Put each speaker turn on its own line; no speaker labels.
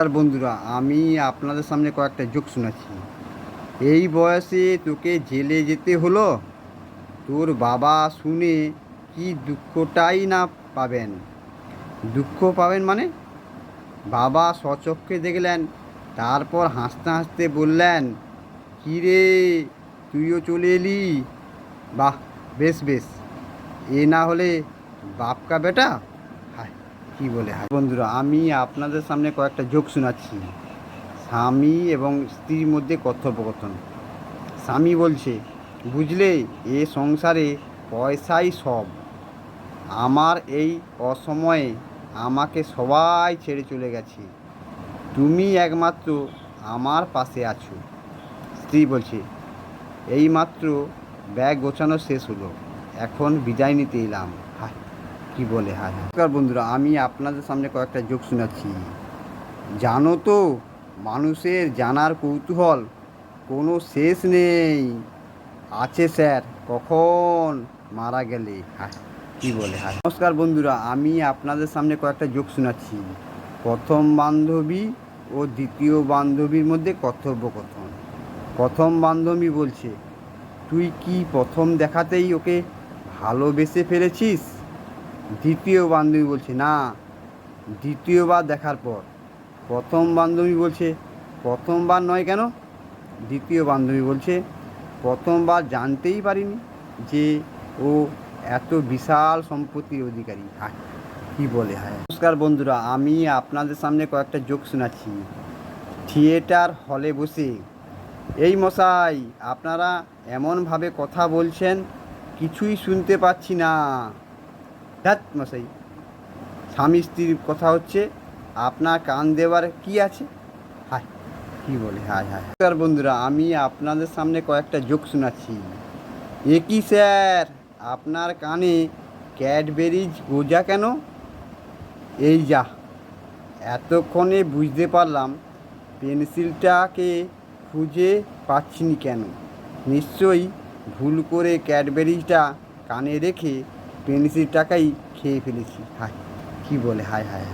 আর বন্ধুরা, আমি আপনাদের সামনে কয়েকটা জোক শোনাচ্ছি। এই বয়সে তোকে জেলে যেতে হলো, তোর বাবা শুনে কি দুঃখটাই না পাবেন। দুঃখ পাবেন মানে? বাবা স্বচক্ষে দেখলেন, তারপর হাসতে হাসতে বললেন, কী রে, তুইও চলে এলি? বাহ, বেশ বেশ, এ না হলে বাপ কা বেটা। হায়, কী বলে হায়। বন্ধুরা, আমি আপনাদের সামনে কয়েকটা জোক শোনাচ্ছি। স্বামী এবং স্ত্রীর মধ্যে কথোপকথন। স্বামী বলছে, বুঝলে, এ সংসারে পয়সাই সব। আমার এই অসময়ে আমাকে সবাই ছেড়ে চলে গেছে, তুমি একমাত্র আমার পাশে আছো। স্ত্রী বলছে, এইমাত্র ব্যাগ গোছানো শেষ হলো, এখন বিদায় নিতে এলাম। হায়, কী বলে হায় হায়। নমস্কার বন্ধুরা, আমি আপনাদের সামনে কয়েকটা জোক শোনাচ্ছি। জানো তো, মানুষের জানার কৌতূহল কোনো শেষ নেই। আছে স্যার, কখন মারা গেলে। হ্যাঁ, কী বলে হ্যাঁ। নমস্কার বন্ধুরা, আমি আপনাদের সামনে কয়েকটা জোক শোনাচ্ছি। প্রথম বান্ধবী ও দ্বিতীয় বান্ধবীর মধ্যে কথোপকথন। প্রথম বান্ধবী বলছে, তুই কি প্রথম দেখাতেই ওকে ভালোবেসে ফেলেছিস? দ্বিতীয় বান্ধবী বলছে, না, দ্বিতীয়বার দেখার পর। প্রথম বান্ধবী বলছে, প্রথমবার নয় কেন? দ্বিতীয় বান্ধবী বলছে, প্রথমবার জানতেই পারিনি যে ও এত বিশাল সম্পত্তির অধিকারী। হায়, কী বলে হায়। নমস্কার বন্ধুরা, আমি আপনাদের সামনে কয়েকটা জোক শোনাচ্ছি। থিয়েটার হলে বসে, এই মশাই, আপনারা এমনভাবে কথা বলছেন, কিছুই শুনতে পাচ্ছি না। ধ্যাৎ মশাই, স্বামী স্ত্রীর কথা হচ্ছে, আপনার কান দেওয়ার কি আছে? হায়, কী বলে হায় হায়। নমস্কার বন্ধুরা, আমি আপনাদের সামনে কয়েকটা জোক শোনাচ্ছি। এ কি স্যার, আপনার কানে ক্যাডবেরিজ গোজা কেন? এই যা, এতক্ষণে বুঝতে পারলাম পেন্সিলটাকে খুঁজে পাচ্ছিনি কেন। নিশ্চয়ই ভুল করে ক্যাডবেরিজটা কানে রেখে পেন্সিলটাকেই খেয়ে ফেলেছি। হায়, কী বলে হায় হায়।